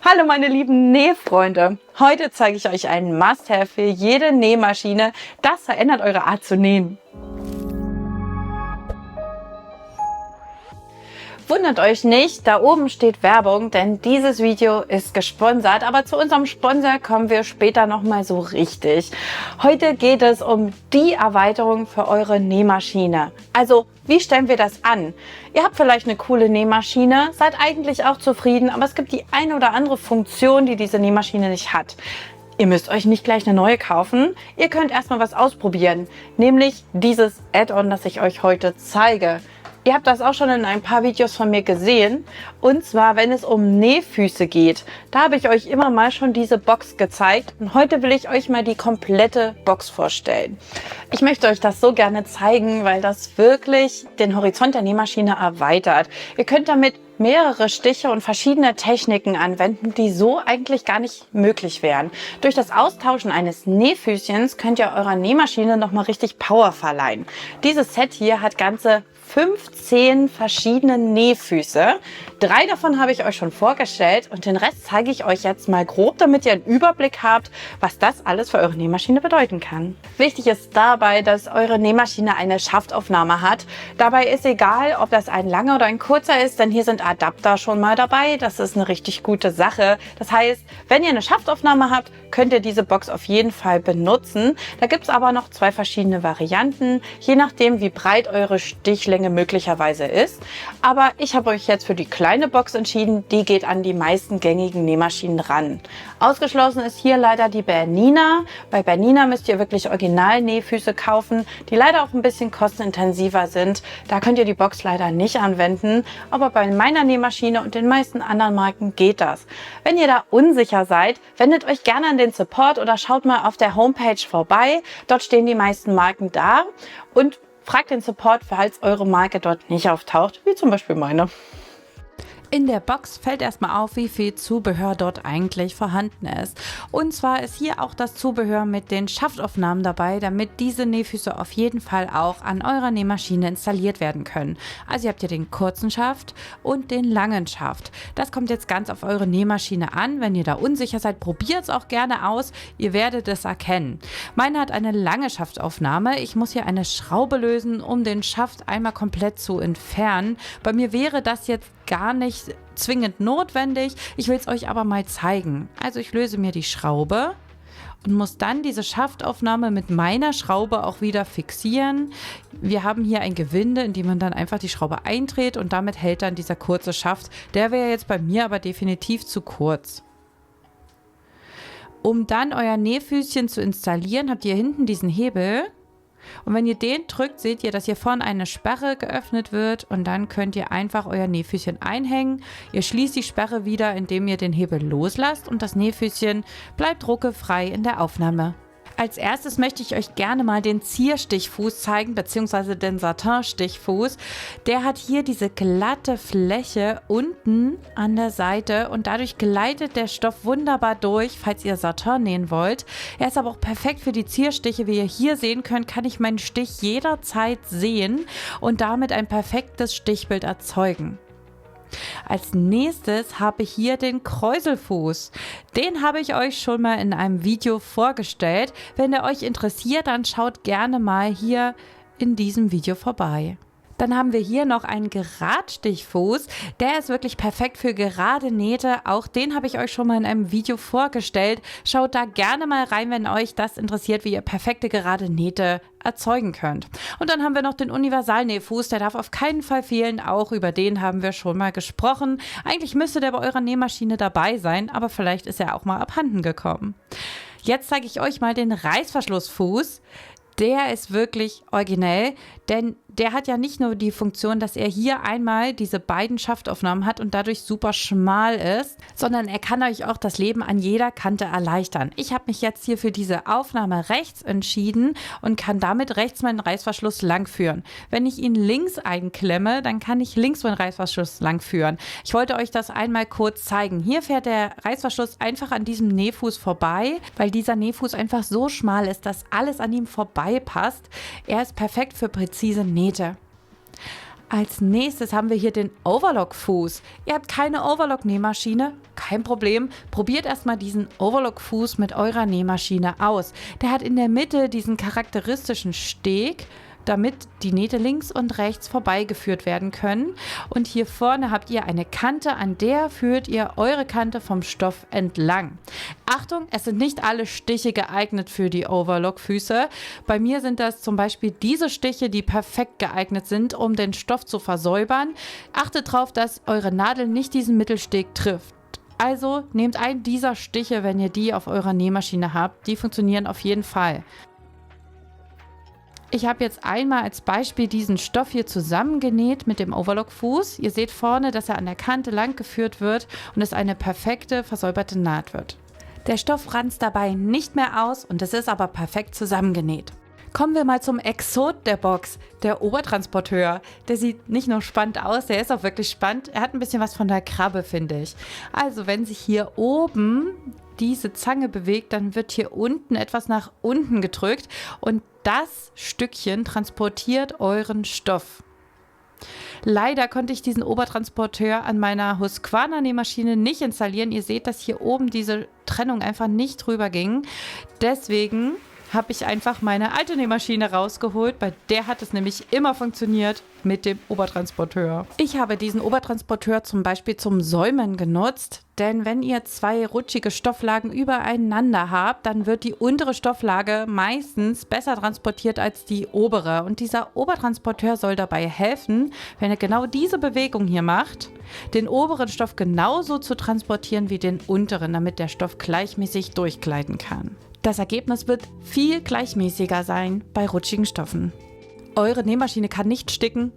Hallo meine lieben Nähfreunde! Heute zeige ich euch ein Must-Have für jede Nähmaschine. Das verändert eure Art zu nähen. Wundert euch nicht, da oben steht Werbung, denn dieses Video ist gesponsert. Aber zu unserem Sponsor kommen wir später nochmal so richtig. Heute geht es um die Erweiterung für eure Nähmaschine. Also, wie stellen wir das an? Ihr habt vielleicht eine coole Nähmaschine, seid eigentlich auch zufrieden, aber es gibt die eine oder andere Funktion, die diese Nähmaschine nicht hat. Ihr müsst euch nicht gleich eine neue kaufen. Ihr könnt erstmal was ausprobieren, nämlich dieses Add-on, das ich euch heute zeige. Ihr habt das auch schon in ein paar Videos von mir gesehen. Und zwar, wenn es um Nähfüße geht. Da habe ich euch immer mal schon diese Box gezeigt. Und heute will ich euch mal die komplette Box vorstellen. Ich möchte euch das so gerne zeigen, weil das wirklich den Horizont der Nähmaschine erweitert. Ihr könnt damit mehrere Stiche und verschiedene Techniken anwenden, die so eigentlich gar nicht möglich wären. Durch das Austauschen eines Nähfüßchens könnt ihr eurer Nähmaschine nochmal richtig Power verleihen. Dieses Set hier hat ganze 15 verschiedene Nähfüße. 3 davon habe ich euch schon vorgestellt und den Rest zeige ich euch jetzt mal grob, damit ihr einen Überblick habt, was das alles für eure Nähmaschine bedeuten kann. Wichtig ist dabei, dass eure Nähmaschine eine Schaftaufnahme hat. Dabei ist egal, ob das ein langer oder ein kurzer ist, denn hier sind Adapter schon mal dabei. Das ist eine richtig gute Sache. Das heißt, wenn ihr eine Schaftaufnahme habt, könnt ihr diese Box auf jeden Fall benutzen. Da gibt es aber noch 2 verschiedene Varianten, je nachdem, wie breit eure Stichlänge möglicherweise ist. Aber ich habe euch jetzt für die kleine Box entschieden, die geht an die meisten gängigen Nähmaschinen ran. Ausgeschlossen ist hier leider die Bernina. Bei Bernina müsst ihr wirklich Original-Nähfüße kaufen, die leider auch ein bisschen kostenintensiver sind. Da könnt ihr die Box leider nicht anwenden, aber bei meiner Nähmaschine und den meisten anderen Marken geht das. Wenn ihr da unsicher seid, wendet euch gerne an den Support oder schaut mal auf der Homepage vorbei. Dort stehen die meisten Marken da und fragt den Support, falls eure Marke dort nicht auftaucht, wie zum Beispiel meine. In der Box fällt erstmal auf, wie viel Zubehör dort eigentlich vorhanden ist. Und zwar ist hier auch das Zubehör mit den Schaftaufnahmen dabei, damit diese Nähfüße auf jeden Fall auch an eurer Nähmaschine installiert werden können. Also ihr habt hier den kurzen Schaft und den langen Schaft. Das kommt jetzt ganz auf eure Nähmaschine an. Wenn ihr da unsicher seid, probiert es auch gerne aus. Ihr werdet es erkennen. Meine hat eine lange Schaftaufnahme. Ich muss hier eine Schraube lösen, um den Schaft einmal komplett zu entfernen. Bei mir wäre das jetzt gar nicht zwingend notwendig. Ich will es euch aber mal zeigen. Also ich löse mir die Schraube und muss dann diese Schaftaufnahme mit meiner Schraube auch wieder fixieren. Wir haben hier ein Gewinde, in dem man dann einfach die Schraube eindreht und damit hält dann dieser kurze Schaft. Der wäre jetzt bei mir aber definitiv zu kurz. Um dann euer Nähfüßchen zu installieren, habt ihr hinten diesen Hebel. Und wenn ihr den drückt, seht ihr, dass hier vorne eine Sperre geöffnet wird und dann könnt ihr einfach euer Nähfüßchen einhängen. Ihr schließt die Sperre wieder, indem ihr den Hebel loslasst und das Nähfüßchen bleibt ruckelfrei in der Aufnahme. Als erstes möchte ich euch gerne mal den Zierstichfuß zeigen, beziehungsweise den Satin-Stichfuß. Der hat hier diese glatte Fläche unten an der Seite und dadurch gleitet der Stoff wunderbar durch, falls ihr Satin nähen wollt. Er ist aber auch perfekt für die Zierstiche. Wie ihr hier sehen könnt, kann ich meinen Stich jederzeit sehen und damit ein perfektes Stichbild erzeugen. Als nächstes habe ich hier den Kräuselfuß. Den habe ich euch schon mal in einem Video vorgestellt. Wenn der euch interessiert, dann schaut gerne mal hier in diesem Video vorbei. Dann haben wir hier noch einen Geradstichfuß. Der ist wirklich perfekt für gerade Nähte. Auch den habe ich euch schon mal in einem Video vorgestellt. Schaut da gerne mal rein, wenn euch das interessiert, wie ihr perfekte gerade Nähte erzeugen könnt. Und dann haben wir noch den Universalnähfuß. Der darf auf keinen Fall fehlen. Auch über den haben wir schon mal gesprochen. Eigentlich müsste der bei eurer Nähmaschine dabei sein, aber vielleicht ist er auch mal abhanden gekommen. Jetzt zeige ich euch mal den Reißverschlussfuß. Der ist wirklich originell, denn der hat ja nicht nur die Funktion, dass er hier einmal diese beiden Schaftaufnahmen hat und dadurch super schmal ist, sondern er kann euch auch das Leben an jeder Kante erleichtern. Ich habe mich jetzt hier für diese Aufnahme rechts entschieden und kann damit rechts meinen Reißverschluss langführen. Wenn ich ihn links einklemme, dann kann ich links meinen Reißverschluss langführen. Ich wollte euch das einmal kurz zeigen. Hier fährt der Reißverschluss einfach an diesem Nähfuß vorbei, weil dieser Nähfuß einfach so schmal ist, dass alles an ihm vorbei passt. Er ist perfekt für präzise Nähte. Als nächstes haben wir hier den Overlock-Fuß. Ihr habt keine Overlock-Nähmaschine? Kein Problem. Probiert erstmal diesen Overlock-Fuß mit eurer Nähmaschine aus. Der hat in der Mitte diesen charakteristischen Steg, damit die Nähte links und rechts vorbeigeführt werden können. Und hier vorne habt ihr eine Kante, an der führt ihr eure Kante vom Stoff entlang. Achtung, es sind nicht alle Stiche geeignet für die Overlock-Füße. Bei mir sind das zum Beispiel diese Stiche, die perfekt geeignet sind, um den Stoff zu versäubern. Achtet darauf, dass eure Nadel nicht diesen Mittelsteg trifft. Also nehmt einen dieser Stiche, wenn ihr die auf eurer Nähmaschine habt. Die funktionieren auf jeden Fall. Ich habe jetzt einmal als Beispiel diesen Stoff hier zusammengenäht mit dem Overlock-Fuß. Ihr seht vorne, dass er an der Kante lang geführt wird und es eine perfekte, versäuberte Naht wird. Der Stoff ranzt dabei nicht mehr aus und es ist aber perfekt zusammengenäht. Kommen wir mal zum Exot der Box, der Obertransporteur. Der sieht nicht nur spannend aus, der ist auch wirklich spannend. Er hat ein bisschen was von der Krabbe, finde ich. Also wenn sich hier oben diese Zange bewegt, dann wird hier unten etwas nach unten gedrückt und das Stückchen transportiert euren Stoff. Leider konnte ich diesen Obertransporteur an meiner Husqvarna Nähmaschine nicht installieren. Ihr seht, dass hier oben diese Trennung einfach nicht drüber ging. Deswegen habe ich einfach meine alte Nähmaschine rausgeholt. Bei der hat es nämlich immer funktioniert mit dem Obertransporteur. Ich habe diesen Obertransporteur zum Beispiel zum Säumen genutzt, denn wenn ihr zwei rutschige Stofflagen übereinander habt, dann wird die untere Stofflage meistens besser transportiert als die obere. Und dieser Obertransporteur soll dabei helfen, wenn ihr genau diese Bewegung hier macht, den oberen Stoff genauso zu transportieren wie den unteren, damit der Stoff gleichmäßig durchgleiten kann. Das Ergebnis wird viel gleichmäßiger sein bei rutschigen Stoffen. Eure Nähmaschine kann nicht sticken.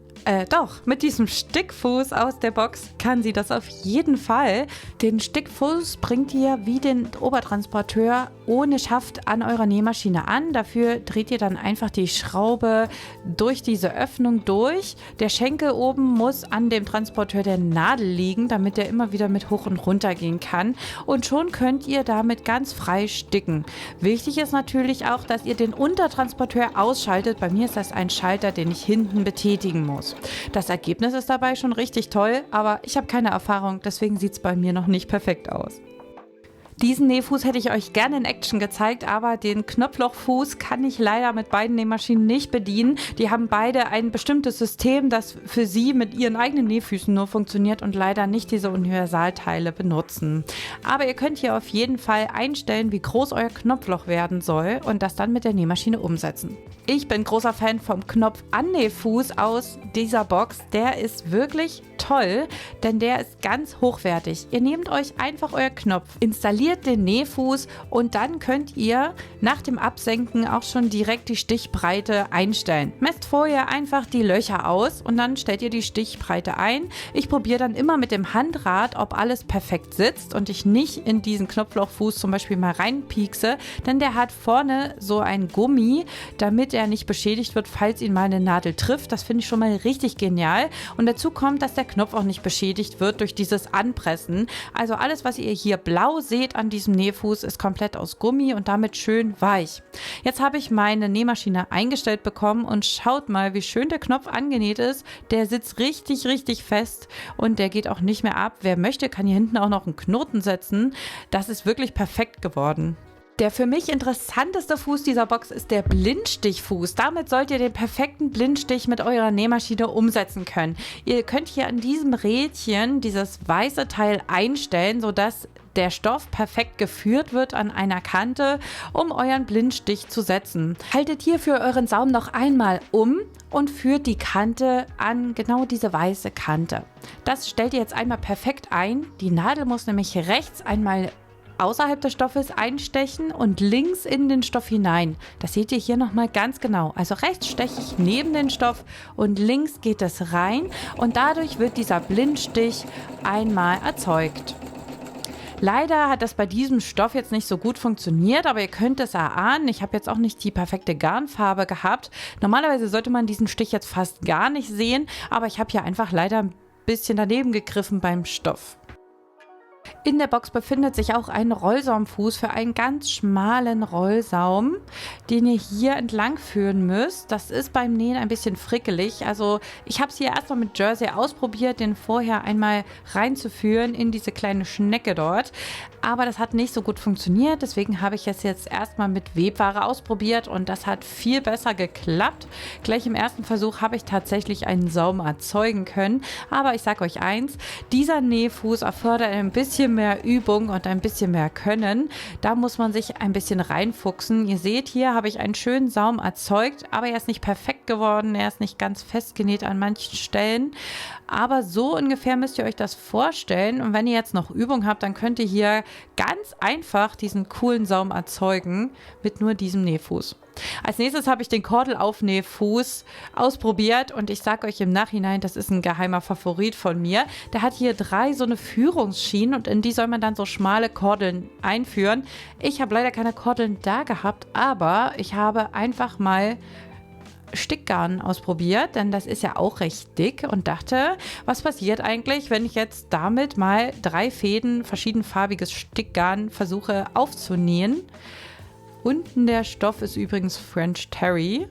Doch, mit diesem Stickfuß aus der Box kann sie das auf jeden Fall. Den Stickfuß bringt ihr wie den Obertransporteur ohne Schaft an eurer Nähmaschine an. Dafür dreht ihr dann einfach die Schraube durch diese Öffnung durch. Der Schenkel oben muss an dem Transporteur der Nadel liegen, damit er immer wieder mit hoch und runter gehen kann. Und schon könnt ihr damit ganz frei sticken. Wichtig ist natürlich auch, dass ihr den Untertransporteur ausschaltet. Bei mir ist das ein Schalter, den ich hinten betätigen muss. Das Ergebnis ist dabei schon richtig toll, aber ich habe keine Erfahrung, deswegen sieht es bei mir noch nicht perfekt aus. Diesen Nähfuß hätte ich euch gerne in Action gezeigt, aber den Knopflochfuß kann ich leider mit beiden Nähmaschinen nicht bedienen. Die haben beide ein bestimmtes System, das für sie mit ihren eigenen Nähfüßen nur funktioniert und leider nicht diese Universalteile benutzen. Aber ihr könnt hier auf jeden Fall einstellen, wie groß euer Knopfloch werden soll und das dann mit der Nähmaschine umsetzen. Ich bin großer Fan vom Knopf-Annähfuß aus dieser Box. Der ist wirklich toll, denn der ist ganz hochwertig. Ihr nehmt euch einfach euer Knopf, installiert den Nähfuß und dann könnt ihr nach dem Absenken auch schon direkt die Stichbreite einstellen. Messt vorher einfach die Löcher aus und dann stellt ihr die Stichbreite ein. Ich probiere dann immer mit dem Handrad, ob alles perfekt sitzt und ich nicht in diesen Knopflochfuß zum Beispiel mal reinpiekse, denn der hat vorne so ein Gummi, damit er nicht beschädigt wird, falls ihn mal eine Nadel trifft. Das finde ich schon mal richtig genial. Und dazu kommt, dass der Knopf auch nicht beschädigt wird durch dieses Anpressen. Also alles, was ihr hier blau seht an diesem Nähfuß, ist komplett aus Gummi und damit schön weich. Jetzt habe ich meine Nähmaschine eingestellt bekommen und schaut mal, wie schön der Knopf angenäht ist. Der sitzt richtig, richtig fest und der geht auch nicht mehr ab. Wer möchte, kann hier hinten auch noch einen Knoten setzen. Das ist wirklich perfekt geworden. Der für mich interessanteste Fuß dieser Box ist der Blindstichfuß. Damit sollt ihr den perfekten Blindstich mit eurer Nähmaschine umsetzen können. Ihr könnt hier an diesem Rädchen dieses weiße Teil einstellen, sodass der Stoff perfekt geführt wird an einer Kante, um euren Blindstich zu setzen. Haltet hierfür euren Saum noch einmal um und führt die Kante an genau diese weiße Kante. Das stellt ihr jetzt einmal perfekt ein. Die Nadel muss nämlich rechts einmal außerhalb des Stoffes einstechen und links in den Stoff hinein. Das seht ihr hier nochmal ganz genau. Also rechts steche ich neben den Stoff und links geht es rein und dadurch wird dieser Blindstich einmal erzeugt. Leider hat das bei diesem Stoff jetzt nicht so gut funktioniert, aber ihr könnt es erahnen. Ich habe jetzt auch nicht die perfekte Garnfarbe gehabt. Normalerweise sollte man diesen Stich jetzt fast gar nicht sehen, aber ich habe hier einfach leider ein bisschen daneben gegriffen beim Stoff. In der Box befindet sich auch ein Rollsaumfuß für einen ganz schmalen Rollsaum, den ihr hier entlang führen müsst. Das ist beim Nähen ein bisschen frickelig. Also ich habe es hier erstmal mit Jersey ausprobiert, den vorher einmal reinzuführen in diese kleine Schnecke dort. Aber das hat nicht so gut funktioniert, deswegen habe ich es jetzt erstmal mit Webware ausprobiert und das hat viel besser geklappt. Gleich im ersten Versuch habe ich tatsächlich einen Saum erzeugen können. Aber ich sage euch eins, dieser Nähfuß erfordert ein bisschen mehr Übung und ein bisschen mehr Können. Da muss man sich ein bisschen reinfuchsen. Ihr seht, hier habe ich einen schönen Saum erzeugt, aber er ist nicht perfekt geworden, er ist nicht ganz festgenäht an manchen Stellen. Aber so ungefähr müsst ihr euch das vorstellen. Und wenn ihr jetzt noch Übung habt, dann könnt ihr hier ganz einfach diesen coolen Saum erzeugen mit nur diesem Nähfuß. Als nächstes habe ich den Kordelaufnähfuß ausprobiert und ich sage euch im Nachhinein, das ist ein geheimer Favorit von mir. Der hat hier 3 so eine Führungsschienen und in die soll man dann so schmale Kordeln einführen. Ich habe leider keine Kordeln da gehabt, aber ich habe einfach mal Stickgarn ausprobiert, denn das ist ja auch recht dick und dachte, was passiert eigentlich, wenn ich jetzt damit mal 3 Fäden verschiedenfarbiges Stickgarn versuche aufzunähen. Unten der Stoff ist übrigens French Terry.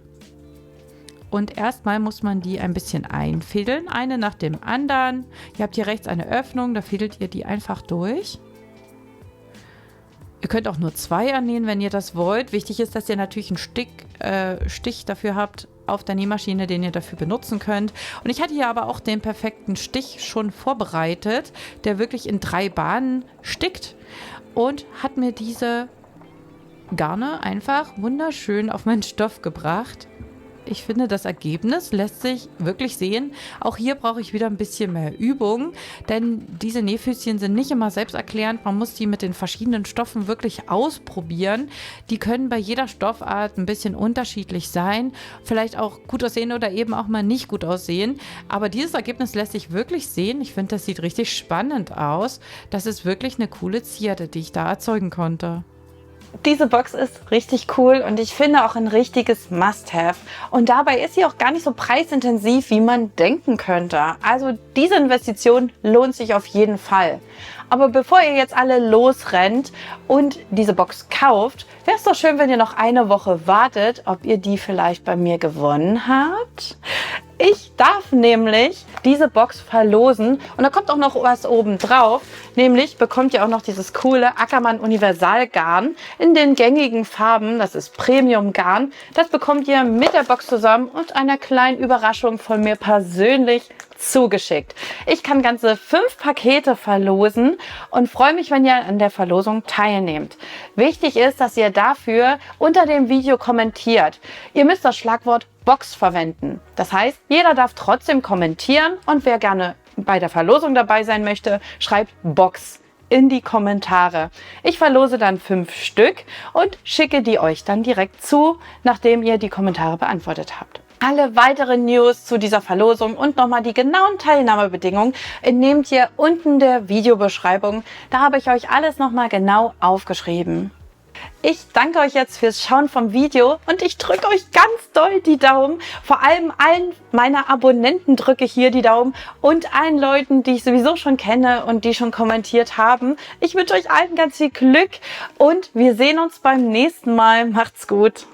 Und erstmal muss man die ein bisschen einfädeln, eine nach dem anderen. Ihr habt hier rechts eine Öffnung, da fädelt ihr die einfach durch. Ihr könnt auch nur 2 annähen, wenn ihr das wollt. Wichtig ist, dass ihr natürlich einen Stich dafür habt auf der Nähmaschine, den ihr dafür benutzen könnt. Und ich hatte hier aber auch den perfekten Stich schon vorbereitet, der wirklich in 3 Bahnen stickt und hat mir diese Garne einfach wunderschön auf meinen Stoff gebracht. Ich finde, das Ergebnis lässt sich wirklich sehen. Auch hier brauche ich wieder ein bisschen mehr Übung, denn diese Nähfüßchen sind nicht immer selbsterklärend. Man muss die mit den verschiedenen Stoffen wirklich ausprobieren. Die können bei jeder Stoffart ein bisschen unterschiedlich sein, vielleicht auch gut aussehen oder eben auch mal nicht gut aussehen. Aber dieses Ergebnis lässt sich wirklich sehen. Ich finde, das sieht richtig spannend aus. Das ist wirklich eine coole Zierde, die ich da erzeugen konnte. Diese Box ist richtig cool und ich finde auch ein richtiges Must-Have. Und dabei ist sie auch gar nicht so preisintensiv, wie man denken könnte. Also diese Investition lohnt sich auf jeden Fall. Aber bevor ihr jetzt alle losrennt und diese Box kauft, wäre es doch schön, wenn ihr noch eine Woche wartet, ob ihr die vielleicht bei mir gewonnen habt. Ich darf nämlich diese Box verlosen und da kommt auch noch was oben drauf. Nämlich bekommt ihr auch noch dieses coole Ackermann Universalgarn in den gängigen Farben. Das ist Premium Garn. Das bekommt ihr mit der Box zusammen und einer kleinen Überraschung von mir persönlich zugeschickt. Ich kann ganze 5 Pakete verlosen und freue mich, wenn ihr an der Verlosung teilnehmt. Wichtig ist, dass ihr dafür unter dem Video kommentiert. Ihr müsst das Schlagwort Box verwenden. Das heißt, jeder darf trotzdem kommentieren und wer gerne bei der Verlosung dabei sein möchte, schreibt Box in die Kommentare. Ich verlose dann 5 Stück und schicke die euch dann direkt zu, nachdem ihr die Kommentare beantwortet habt. Alle weiteren News zu dieser Verlosung und nochmal die genauen Teilnahmebedingungen entnehmt ihr unten in der Videobeschreibung. Da habe ich euch alles nochmal genau aufgeschrieben. Ich danke euch jetzt fürs Schauen vom Video und ich drücke euch ganz doll die Daumen. Vor allem allen meiner Abonnenten drücke ich hier die Daumen und allen Leuten, die ich sowieso schon kenne und die schon kommentiert haben. Ich wünsche euch allen ganz viel Glück und wir sehen uns beim nächsten Mal. Macht's gut!